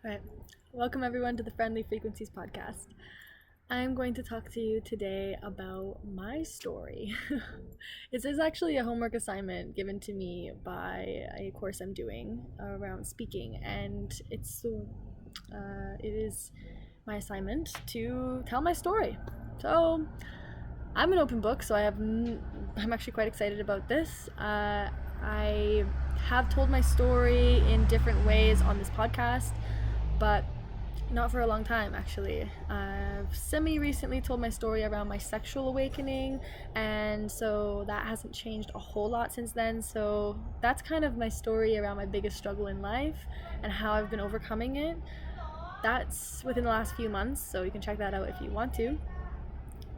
All right. Welcome everyone to the Friendly Frequencies podcast. I'm going to talk to you today about my story. This is actually a homework assignment given to me by a course I'm doing around speaking, and it is my assignment to tell my story. So I'm an open book, so I'm actually quite excited about this. I have told my story in different ways on this podcast, but not for a long time actually. I've semi-recently told my story around my sexual awakening, and so that hasn't changed a whole lot since then. So that's kind of my story around my biggest struggle in life and how I've been overcoming it. That's within the last few months, so you can check that out if you want to.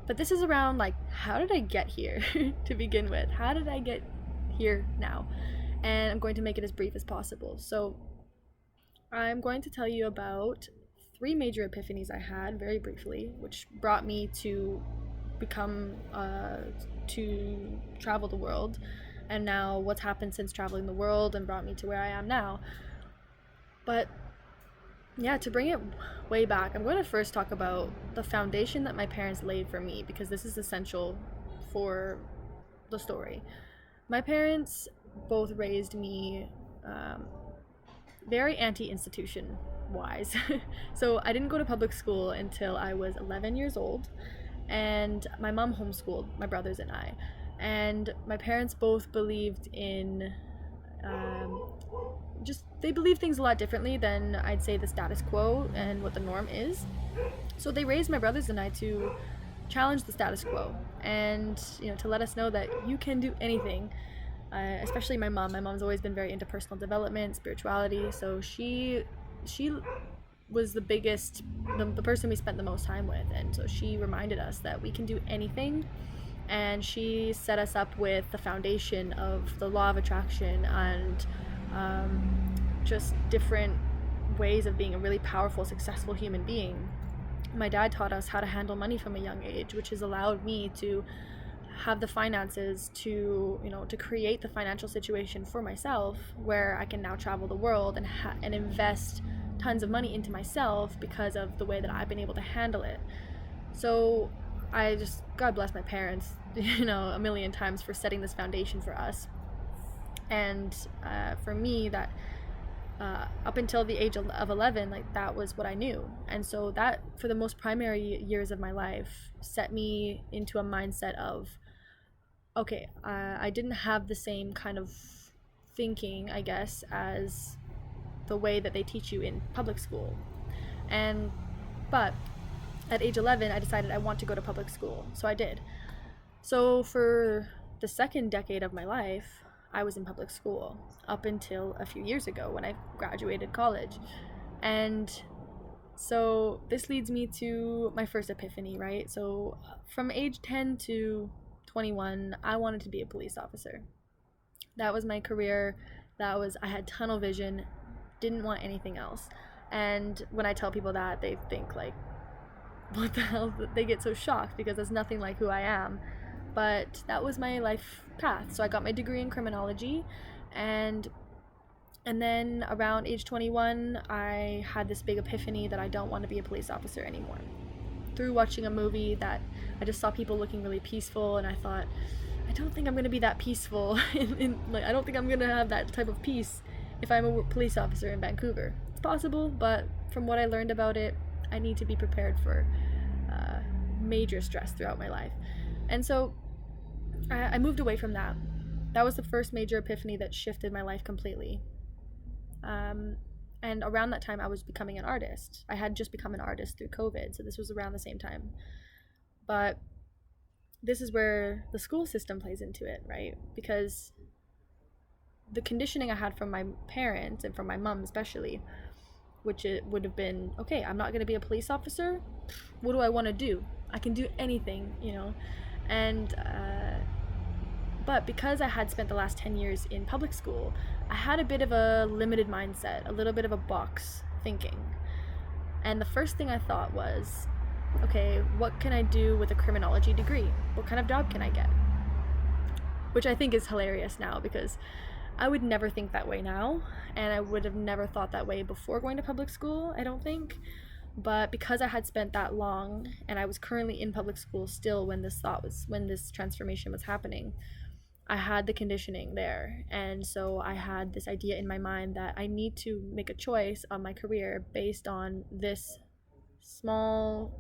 But this is around like, how did I get here to begin with? How did I get here now? And I'm going to make it as brief as possible. So I'm going to tell you about 3 major epiphanies I had very briefly, which brought me to to travel the world, and now what's happened since traveling the world and brought me to where I am now. But yeah, to bring it way back, I'm going to first talk about the foundation that my parents laid for me, because this is essential for the story. My parents both raised me very anti-institution wise. So I didn't go to public school until I was 11 years old, and my mom homeschooled my brothers and I. And my parents both believed in they believe things a lot differently than I'd say the status quo and what the norm is. So they raised my brothers and I to challenge the status quo, and to let us know that you can do anything. Especially my mom. My mom's always been very into personal development, spirituality. So she was the person we spent the most time with, and so she reminded us that we can do anything. And she set us up with the foundation of the law of attraction and just different ways of being a really powerful, successful human being. My dad taught us how to handle money from a young age, which has allowed me to have the finances to create the financial situation for myself where I can now travel the world and invest tons of money into myself because of the way that I've been able to handle it. So God bless my parents, a million times for setting this foundation for us. And for me, that up until the age of 11, like, that was what I knew. And so that, for the most primary years of my life, set me into a mindset of, okay, I didn't have the same kind of thinking, I guess, as the way that they teach you in public school. But at age 11, I decided I want to go to public school, so I did. So for the second decade of my life, I was in public school up until a few years ago when I graduated college. And so this leads me to my first epiphany, right? So from age 10 to 21, I wanted to be a police officer. That was my career. I had tunnel vision, didn't want anything else. And when I tell people that, they think like, what the hell? They get so shocked because that's nothing like who I am. But that was my life path. So I got my degree in criminology, and then around age 21, I had this big epiphany that I don't want to be a police officer anymore. Through watching a movie that I just saw people looking really peaceful, and I thought, I don't think I'm going to be that peaceful. I don't think I'm going to have that type of peace if I'm a police officer in Vancouver. It's possible, but from what I learned about it, I need to be prepared for major stress throughout my life. And so I moved away from that. That was the first major epiphany that shifted my life completely. And around that time, I was becoming an artist. I had just become an artist through COVID, so this was around the same time. But this is where the school system plays into it, right? Because the conditioning I had from my parents and from my mom especially, which it would have been, okay, I'm not going to be a police officer. What do I want to do? I can do anything, And but because I had spent the last 10 years in public school, I had a bit of a limited mindset, a little bit of a box thinking. And the first thing I thought was, okay, what can I do with a criminology degree? What kind of job can I get? Which I think is hilarious now, because I would never think that way now, and I would have never thought that way before going to public school, I don't think. But because I had spent that long and I was currently in public school still when this transformation was happening, I had the conditioning there. And so I had this idea in my mind that I need to make a choice on my career based on this small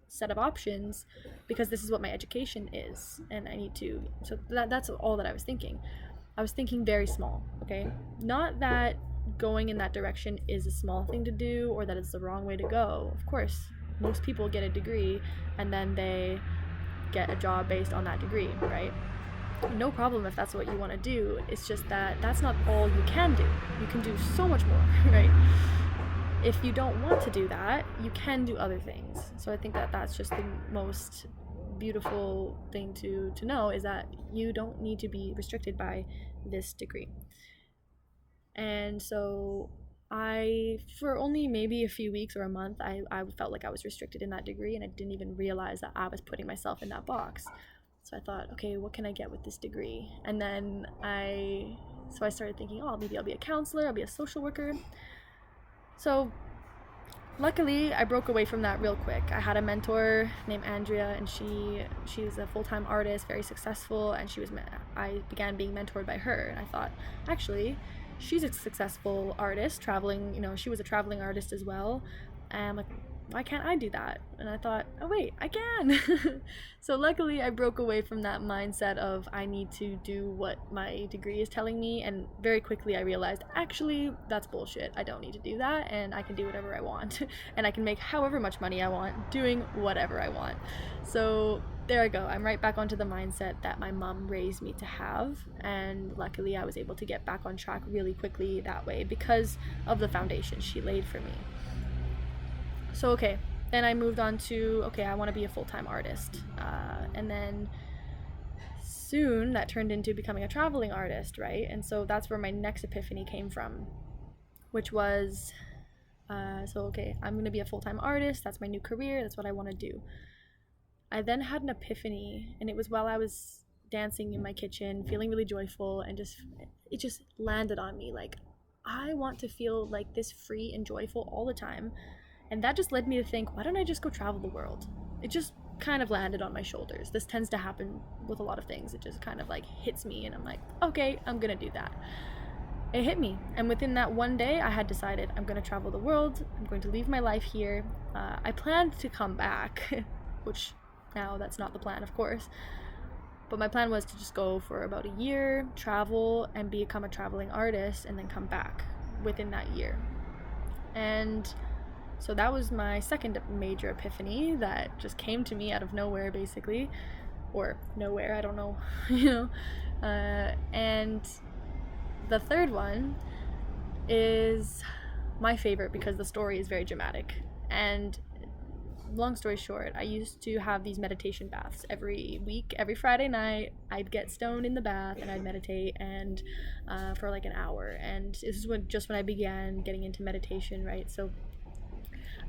set of options, because this is what my education is, and I need to. So that's all that I was thinking. I was thinking very small, okay? Not that going in that direction is a small thing to do or that it's the wrong way to go. Of course, most people get a degree and then they get a job based on that degree, right? No problem if that's what you want to do. It's just that that's not all you can do. You can do so much more, right? If you don't want to do that, you can do other things. So I think that that's just the most beautiful thing to know, is that you don't need to be restricted by this degree. And so for only maybe a few weeks or a month, I felt like I was restricted in that degree, and I didn't even realize that I was putting myself in that box. So I thought, okay, what can I get with this degree? And then I started thinking, oh, maybe I'll be a counselor, I'll be a social worker. So luckily, I broke away from that real quick. I had a mentor named Andrea, and she's a full-time artist, very successful, and I began being mentored by her. And I thought, actually, she's a successful artist, traveling, she was a traveling artist as well. And I'm like, why can't I do that? And I thought, oh wait, I can. So luckily I broke away from that mindset of I need to do what my degree is telling me, and very quickly I realized, actually, that's bullshit. I don't need to do that, and I can do whatever I want. And I can make however much money I want doing whatever I want. So there I go. I'm right back onto the mindset that my mom raised me to have, and luckily I was able to get back on track really quickly that way because of the foundation she laid for me. So then I moved on to, I want to be a full-time artist. And then soon that turned into becoming a traveling artist, right? And so that's where my next epiphany came from, which was, I'm going to be a full-time artist. That's my new career. That's what I want to do. I then had an epiphany, and it was while I was dancing in my kitchen, feeling really joyful, and it just landed on me. Like, I want to feel like this free and joyful all the time. And that just led me to think, why don't I just go travel the world? It just kind of landed on my shoulders. This tends to happen with a lot of things. It just kind of like hits me, and I'm like, okay, I'm gonna do that. It hit me, and within that one day, I had decided I'm gonna travel the world. I'm going to leave my life here. I planned to come back, which now that's not the plan, of course. But my plan was to just go for about a year, travel, and become a traveling artist, and then come back within that year. And so that was my second major epiphany that just came to me out of nowhere, basically. Or nowhere, I don't know, and the third one is my favorite because the story is very dramatic. And long story short, I used to have these meditation baths every week. Every Friday night, I'd get stoned in the bath and I'd meditate, and for like an hour. And this is when I began getting into meditation, right? So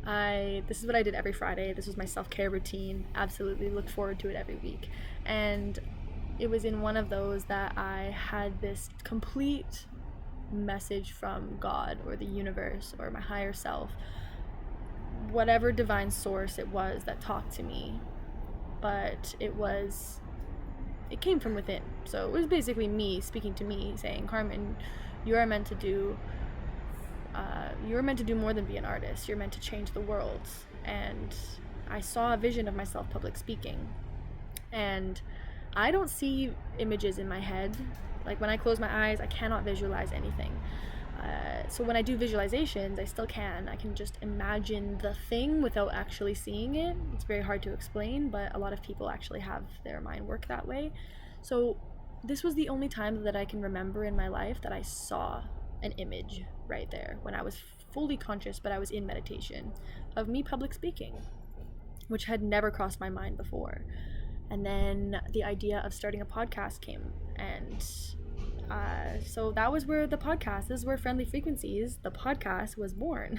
this is what I did every Friday. This was my self-care routine. Absolutely looked forward to it every week. And it was in one of those that I had this complete message from God or the universe or my higher self, whatever divine source it was that talked to me. But it came from within. So it was basically me speaking to me, saying, Carmen, you are meant to do more than be an artist. You're meant to change the world. And I saw a vision of myself public speaking, and I don't see images in my head. Like when I close my eyes, I cannot visualize anything. So when I do visualizations, I still can. I can just imagine the thing without actually seeing it. It's very hard to explain, but a lot of people actually have their mind work that way. So this was the only time that I can remember in my life that I saw an image right there, when I was fully conscious, but I was in meditation, of me public speaking, which had never crossed my mind before. And then the idea of starting a podcast came, and so that was where this is where Friendly Frequencies, the podcast, was born.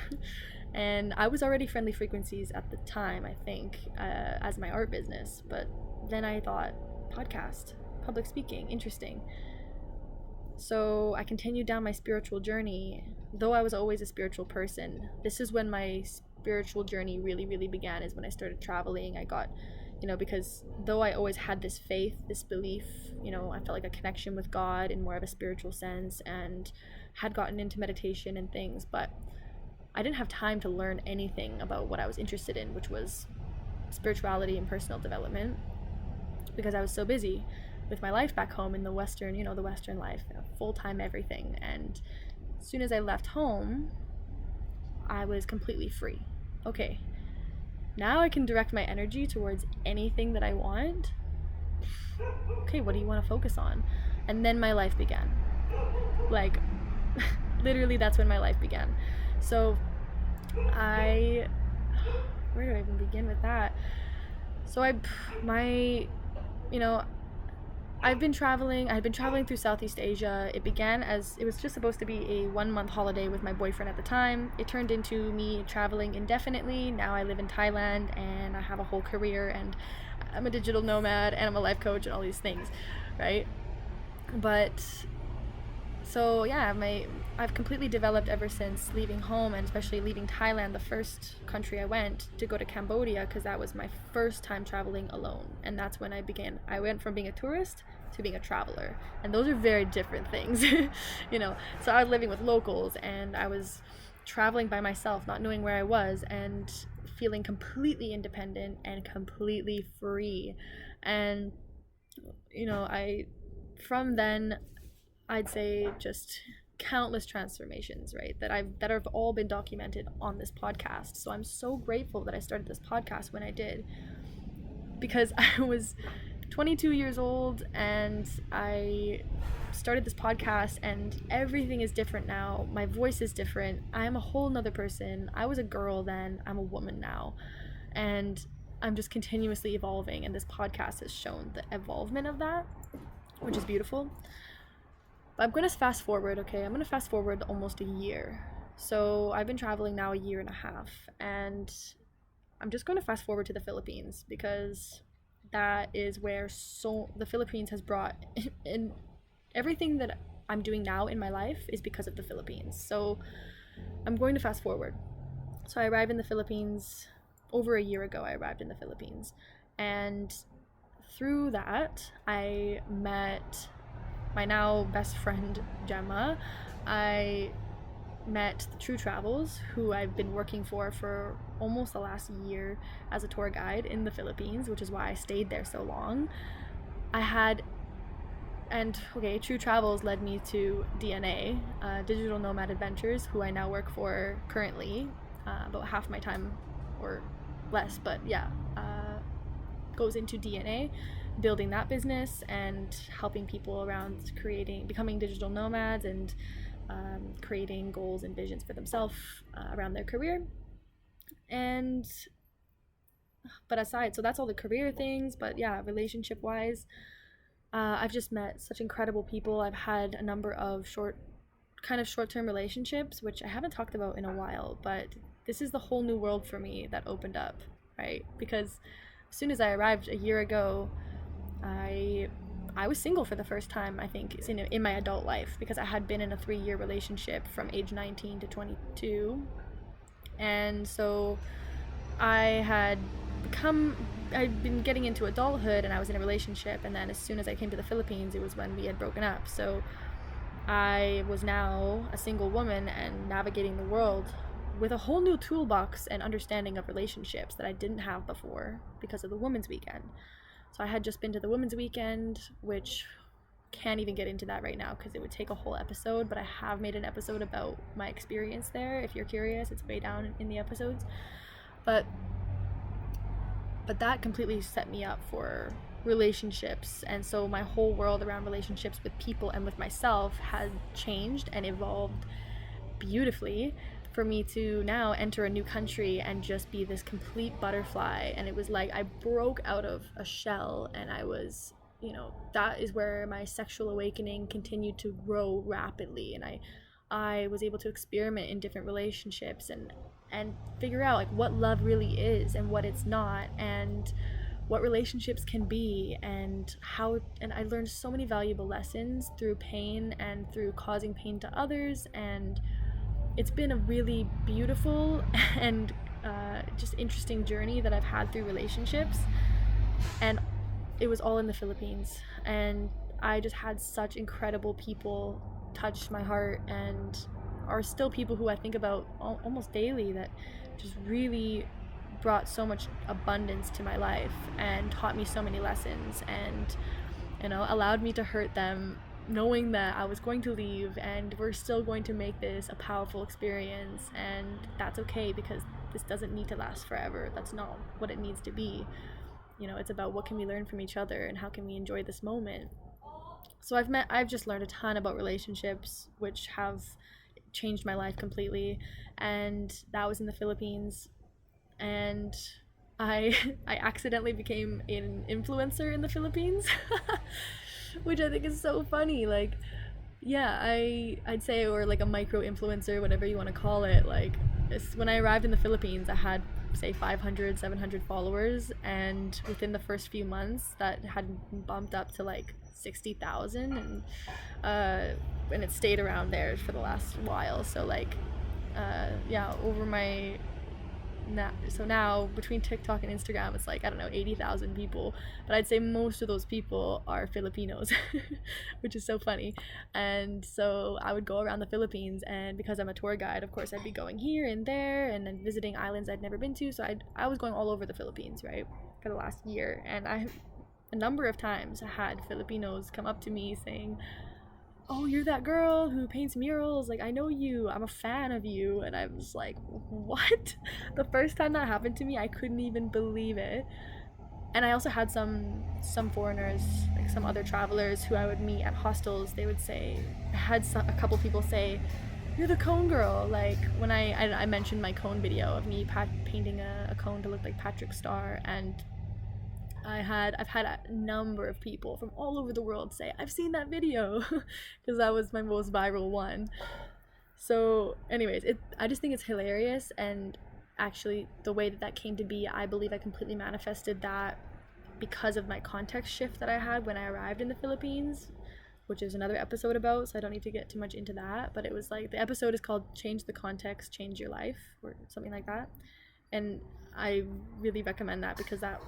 And I was already Friendly Frequencies at the time, I think, as my art business. But then I thought, podcast, public speaking, interesting. So I continued down my spiritual journey. Though I was always a spiritual person, this is when my spiritual journey really, really began, is when I started traveling. I got, because though I always had this faith, this belief, I felt like a connection with God in more of a spiritual sense, and had gotten into meditation and things, but I didn't have time to learn anything about what I was interested in, which was spirituality and personal development, because I was so busy with my life back home in the Western, the Western life, full-time everything. And as soon as I left home, I was completely free. Okay, now I can direct my energy towards anything that I want. Okay, what do you want to focus on? And then my life began. Like, literally, that's when my life began. So where do I even begin with that? So I've been traveling. I had been traveling through Southeast Asia. It began as, it was just supposed to be a 1-month holiday with my boyfriend at the time. It turned into me traveling indefinitely. Now I live in Thailand and I have a whole career, and I'm a digital nomad and I'm a life coach and all these things, right? But so yeah, I've completely developed ever since leaving home, and especially leaving Thailand, the first country I went, to go to Cambodia, because that was my first time traveling alone. And that's when I went from being a tourist to being a traveler, and those are very different things. So I was living with locals and I was traveling by myself, not knowing where I was, and feeling completely independent and completely free. And from then, I'd say just countless transformations, right? That have all been documented on this podcast. So I'm so grateful that I started this podcast when I did, because I was 22 years old and I started this podcast, and everything is different now. My voice is different. I'm a whole nother person. I was a girl then, I'm a woman now, and I'm just continuously evolving, and this podcast has shown the evolvement of that, which is beautiful. But I'm going to fast forward, okay? I'm going to fast forward almost a year. So I've been traveling now a year and a half, and I'm just going to fast forward to the Philippines, because that is where the Philippines has brought in everything that I'm doing now in my life is because of the Philippines. So I'm going to fast forward. So I arrived in the Philippines over a year ago. I arrived in the Philippines, and through that I met my now best friend Gemma. I met the True Travels, who I've been working for almost the last year as a tour guide in the Philippines, which is why I stayed there so long. True Travels led me to DNA, Digital Nomad Adventures, who I now work for currently, about half my time or less, but yeah, goes into DNA, building that business and helping people around becoming digital nomads, and creating goals and visions for themselves around their career. But aside, so that's all the career things, but yeah, relationship wise, I've just met such incredible people. I've had a number of short-term relationships, which I haven't talked about in a while, but this is the whole new world for me that opened up, right? Because as soon as I arrived a year ago, I was single for the first time, I think, in my adult life, because I had been in a 3-year relationship from age 19 to 22. And so I'd been getting into adulthood, and I was in a relationship, and then as soon as I came to the Philippines, it was when we had broken up. So I was now a single woman and navigating the world with a whole new toolbox and understanding of relationships that I didn't have before because of the Women's Weekend. So I had just been to the Women's Weekend, which can't even get into that right now because it would take a whole episode, but I have made an episode about my experience there. If you're curious, it's way down in the episodes. But that completely set me up for relationships, and so my whole world around relationships with people and with myself had changed and evolved beautifully for me to now enter a new country and just be this complete butterfly. And it was like I broke out of a shell, and I was, that is where my sexual awakening continued to grow rapidly, and I was able to experiment in different relationships and figure out like what love really is and what it's not. And what relationships can be, and I learned so many valuable lessons through pain and through causing pain to others. And it's been a really beautiful and just interesting journey that I've had through relationships. And it was all in the Philippines. And I just had such incredible people touch my heart, and are still people who I think about almost daily, that just really brought so much abundance to my life and taught me so many lessons, and allowed me to hurt them, knowing that I was going to leave and we're still going to make this a powerful experience. And that's okay, because this doesn't need to last forever. That's not what it needs to be. It's about what can we learn from each other and how can we enjoy this moment. So I've just learned a ton about relationships, which have changed my life completely. And that was in the Philippines. And I I accidentally became an influencer in the Philippines, which I think is so funny. Like, yeah, I'd say, or like a micro influencer, whatever you want to call it. Like, when I arrived in the Philippines, I had, say, 500, 700 followers, and within the first few months that had bumped up to like 60,000, and it stayed around there for the last while. So like, yeah, over my now between TikTok and Instagram, it's like, I don't know, 80,000 people, but I'd say most of those people are Filipinos, which is so funny. And so I would go around the Philippines, and because I'm a tour guide, of course, I'd be going here and there and then visiting islands I'd never been to. So I was going all over the Philippines, right, for the last year. And I a number of times had Filipinos come up to me saying, "Oh, you're that girl who paints murals, like I know you, I'm a fan of you." And I was like, what? The first time that happened to me, I couldn't even believe it. And I also had some foreigners, like some other travelers who I would meet at hostels. They would say, I had a couple people say, "You're the cone girl." Like when I mentioned my cone video of me painting a cone to look like Patrick Star. And I've had a number of people from all over the world say, "I've seen that video," because that was my most viral one. So anyways, I just think it's hilarious. And actually, the way that came to be, I believe I completely manifested that because of my context shift that I had when I arrived in the Philippines, which is another episode about, so I don't need to get too much into that. But it was like, the episode is called "Change the Context, Change Your Life," or something like that. And I really recommend that, because that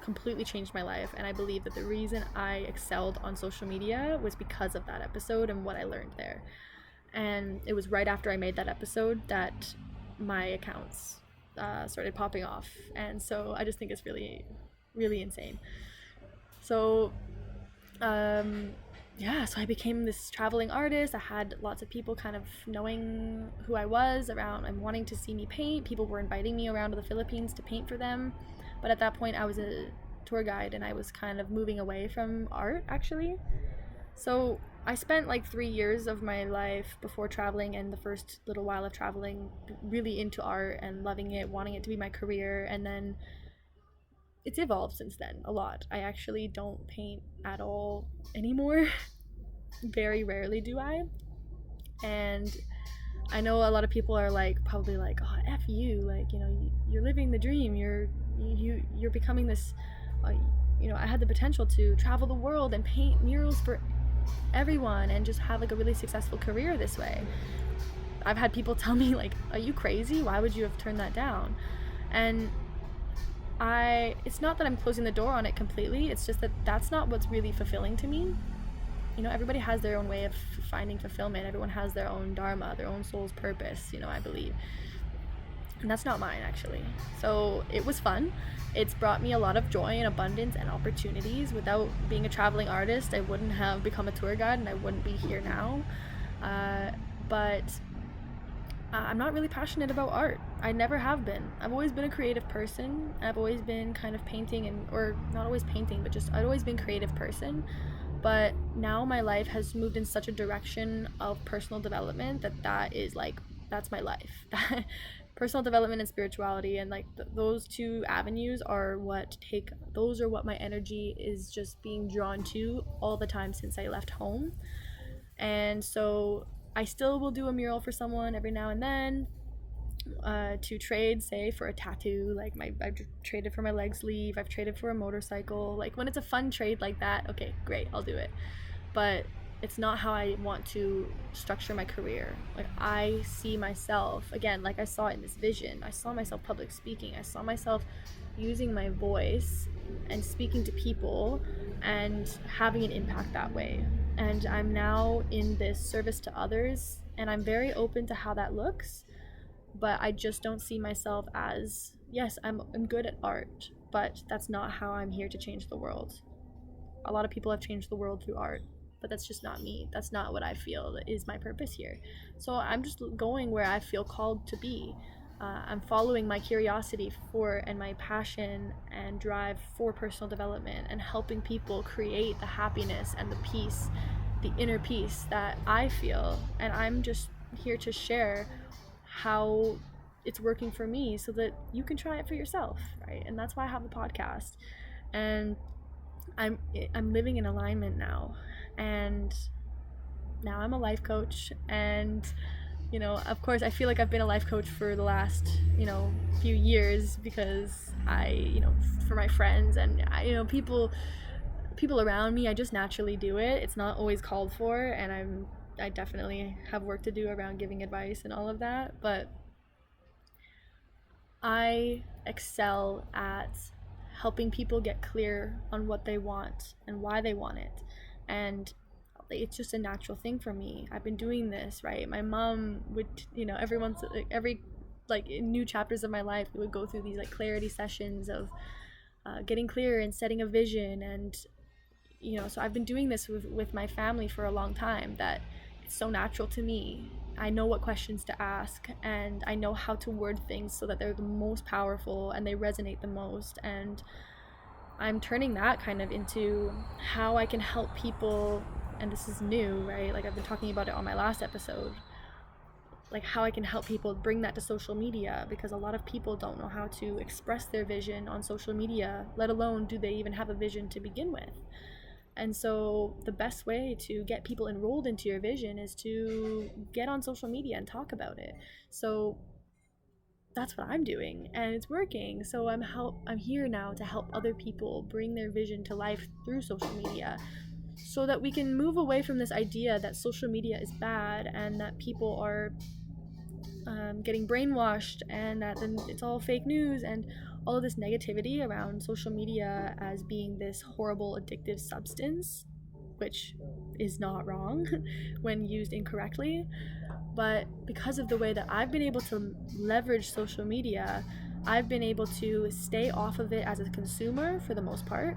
completely changed my life. And I believe that the reason I excelled on social media was because of that episode and what I learned there. And it was right after I made that episode that my accounts started popping off. And so I just think it's really, really insane. So yeah, so I became this traveling artist. I had lots of people kind of knowing who I was around and wanting to see me paint. People were inviting me around to the Philippines to paint for them. But at that point, I was a tour guide, and I was kind of moving away from art, actually. So I spent like 3 years of my life before traveling, and the first little while of traveling, really into art and loving it, wanting it to be my career. And then it's evolved since then a lot. I actually don't paint at all anymore. Very rarely do I. And I know a lot of people are like, probably like, "Oh, F you, like, you're living the dream, you're becoming this, I had the potential to travel the world and paint murals for everyone and just have like a really successful career this way." I've had people tell me like, "Are you crazy? Why would you have turned that down?" And it's not that I'm closing the door on it completely, it's just that that's not what's really fulfilling to me. Everybody has their own way of finding fulfillment. Everyone has their own dharma, their own soul's purpose, I believe. And that's not mine, actually. So it was fun. It's brought me a lot of joy and abundance and opportunities. Without being a traveling artist, I wouldn't have become a tour guide, and I wouldn't be here now. But I'm not really passionate about art. I never have been. I've always been a creative person. I've always been kind of painting, or not always painting, but just I've always been a creative person. But now my life has moved in such a direction of personal development that's my life. Personal development and spirituality, and like those two avenues are what my energy is just being drawn to all the time since I left home. And so I still will do a mural for someone every now and then. to trade, say, for a tattoo. Like I've traded for my leg sleeve, I've traded for a motorcycle. Like when it's a fun trade like that, okay, great, I'll do it. But it's not how I want to structure my career. Like I see myself, again, like I saw in this vision, I saw myself public speaking, I saw myself using my voice and speaking to people and having an impact that way. And I'm now in this service to others, and I'm very open to how that looks, but I just don't see myself as, yes, I'm good at art, but that's not how I'm here to change the world. A lot of people have changed the world through art, but that's just not me. That's not what I feel is my purpose here. So I'm just going where I feel called to be. I'm following my curiosity for and my passion and drive for personal development and helping people create the happiness and the peace, the inner peace that I feel. And I'm just here to share how it's working for me so that you can try it for yourself, right? And that's why I have the podcast. And I'm living in alignment now. And now I'm a life coach, and of course I feel like I've been a life coach for the last few years because I for my friends and people around me, I just naturally do it. It's not always called for, and I definitely have work to do around giving advice and all of that, but I excel at helping people get clear on what they want and why they want it. And it's just a natural thing for me. I've been doing this, right? My mom would, every like in new chapters of my life, we would go through these like clarity sessions of getting clear and setting a vision. And, so I've been doing this with my family for a long time, that it's so natural to me. I know what questions to ask, and I know how to word things so that they're the most powerful and they resonate the most. And I'm turning that kind of into how I can help people, and this is new, right? Like I've been talking about it on my last episode, like how I can help people bring that to social media, because a lot of people don't know how to express their vision on social media, let alone do they even have a vision to begin with. And so the best way to get people enrolled into your vision is to get on social media and talk about it. So that's what I'm doing, and it's working. So I'm here now to help other people bring their vision to life through social media, so that we can move away from this idea that social media is bad and that people are getting brainwashed and that then it's all fake news and all of this negativity around social media as being this horrible addictive substance, which is not wrong when used incorrectly. But because of the way that I've been able to leverage social media, I've been able to stay off of it as a consumer for the most part,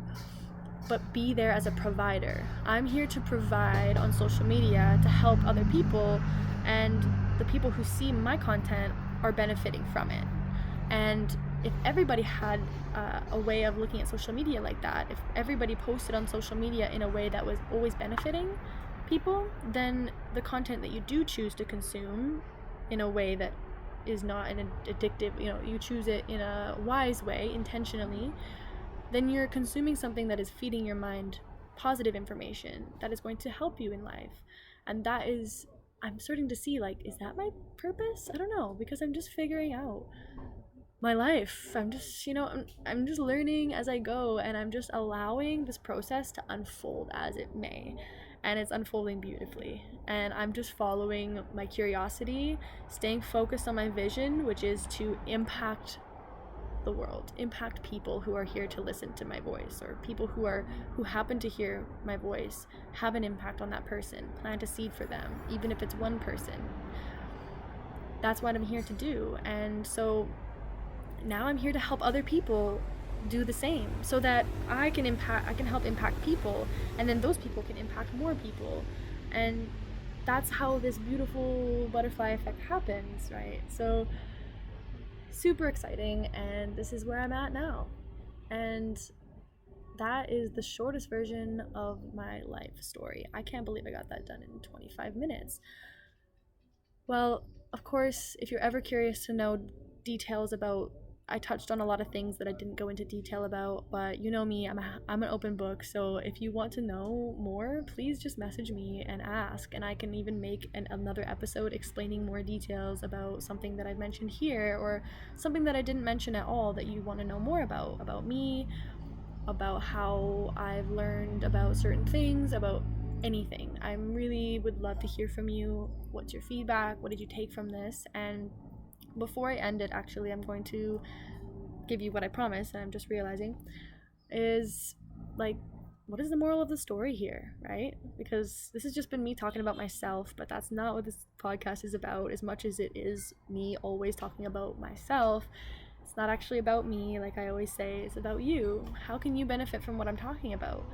but be there as a provider. I'm here to provide on social media to help other people, and the people who see my content are benefiting from it. And if everybody had a way of looking at social media like that, if everybody posted on social media in a way that was always benefiting people, then the content that you do choose to consume in a way that is not an addictive, you choose it in a wise way, intentionally, then you're consuming something that is feeding your mind positive information that is going to help you in life. And that is, I'm starting to see, like, is that my purpose? I don't know, because I'm just figuring out my life. I'm just, I'm just learning as I go, and I'm just allowing this process to unfold as it may. And it's unfolding beautifully. And I'm just following my curiosity, staying focused on my vision, which is to impact the world, impact people who are here to listen to my voice, or people who happen to hear my voice, have an impact on that person, plant a seed for them, even if it's one person. That's what I'm here to do. And so now I'm here to help other people do the same, so that I can help impact people, and then those people can impact more people. And that's how this beautiful butterfly effect happens, right? So super exciting, and this is where I'm at now. And that is the shortest version of my life story. I can't believe I got that done in 25 minutes. Well, of course, if you're ever curious to know details about I touched on a lot of things that I didn't go into detail about, but you know me, I'm an open book, so if you want to know more, please just message me and ask, and I can even make another episode explaining more details about something that I've mentioned here, or something that I didn't mention at all that you want to know more about me, about how I've learned about certain things, about anything. I really would love to hear from you. What's your feedback? What did you take from this? And before I end it, actually, I'm going to give you what I promised, and I'm just realizing, is like, what is the moral of the story here, right? Because this has just been me talking about myself, but that's not what this podcast is about, as much as it is me always talking about myself. It's not actually about me, like I always say, it's about you. How can you benefit from what I'm talking about?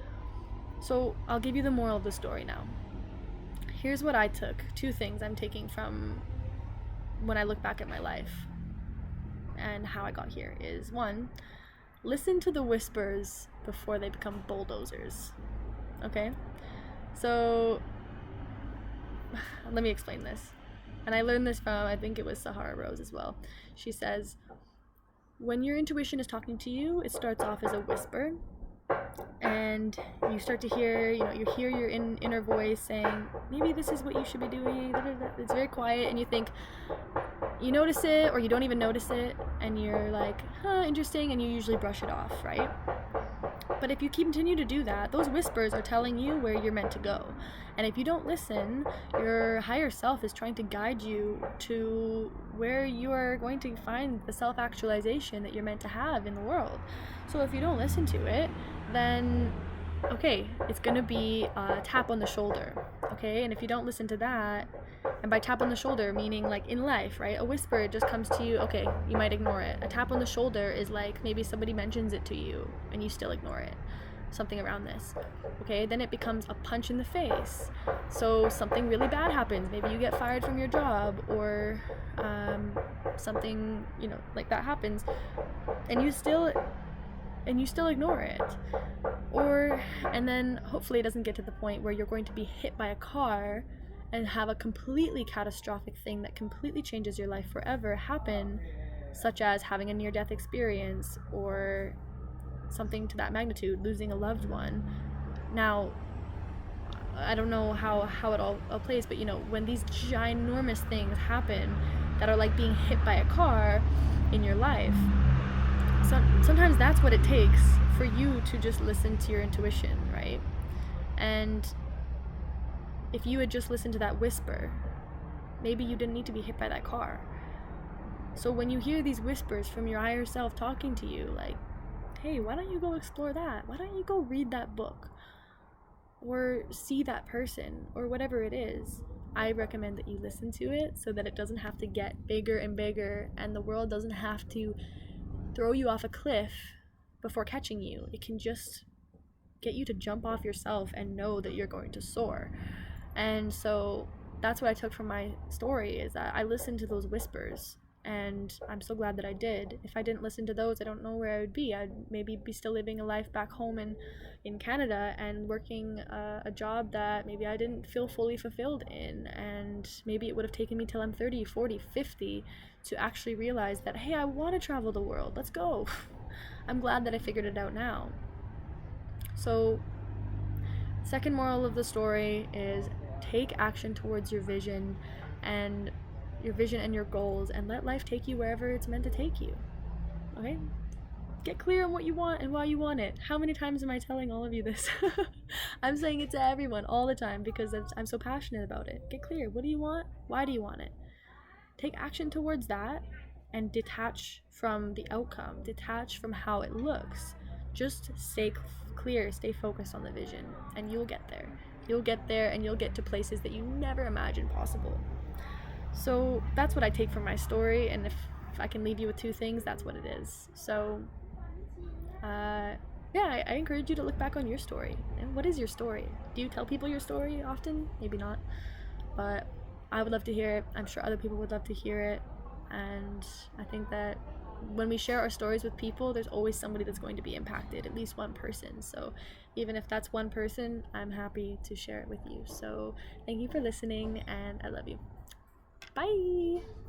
So I'll give you the moral of the story now. Here's what I took. 2 things I'm taking from when I look back at my life and how I got here is, 1, listen to the whispers before they become bulldozers. Okay? So let me explain this. And I learned this from, I think it was Sahara Rose as well. She says, when your intuition is talking to you, it starts off as a whisper, and you start to hear, you hear your inner voice saying, maybe this is what you should be doing. It's very quiet, and you think, you notice it, or you don't even notice it, and you're like, interesting, and you usually brush it off, right? But if you continue to do that, those whispers are telling you where you're meant to go. And if you don't listen, your higher self is trying to guide you to where you are going to find the self-actualization that you're meant to have in the world. So if you don't listen to it, then okay, it's gonna be a tap on the shoulder, okay? And if you don't listen to that, and by tap on the shoulder, meaning like in life, right? A whisper just comes to you, okay, you might ignore it. A tap on the shoulder is like maybe somebody mentions it to you and you still ignore it. Something around this, okay? Then it becomes a punch in the face. So something really bad happens. Maybe you get fired from your job, or something, like that happens, and you still ignore it. And then hopefully it doesn't get to the point where you're going to be hit by a car and have a completely catastrophic thing that completely changes your life forever happen, such as having a near-death experience or something to that magnitude, losing a loved one. Now, I don't know how it all plays, but when these ginormous things happen that are like being hit by a car in your life, sometimes that's what it takes for you to just listen to your intuition, right? And if you had just listened to that whisper, maybe you didn't need to be hit by that car. So when you hear these whispers from your higher self talking to you, like, hey, why don't you go explore that? Why don't you go read that book? Or see that person, or whatever it is, I recommend that you listen to it so that it doesn't have to get bigger and bigger, and the world doesn't have to throw you off a cliff before catching you. It can just get you to jump off yourself and know that you're going to soar. And so that's what I took from my story, is that I listened to those whispers, and I'm so glad that I did. If I didn't listen to those, I don't know where I would be. I'd maybe be still living a life back home in Canada and working a job that maybe I didn't feel fully fulfilled in, and maybe it would have taken me till I'm 30, 40, 50 to actually realize that, hey, I want to travel the world. Let's go. I'm glad that I figured it out now. So, second moral of the story is take action towards your vision and your goals, and let life take you wherever it's meant to take you. Okay? Get clear on what you want and why you want it. How many times am I telling all of you this? I'm saying it to everyone all the time because I'm so passionate about it. Get clear. What do you want? Why do you want it? Take action towards that and detach from the outcome. Detach from how it looks. Just stay clear, stay focused on the vision, and you'll get there. You'll get there, and you'll get to places that you never imagined possible. So that's what I take from my story, and if I can leave you with 2 things, that's what it is. So I encourage you to look back on your story. And what is your story? Do you tell people your story often? Maybe not, but I would love to hear it. I'm sure other people would love to hear it, and I think that when we share our stories with people, there's always somebody that's going to be impacted, at least one person. So even if that's one person, I'm happy to share it with you. So thank you for listening, and I love you. Bye!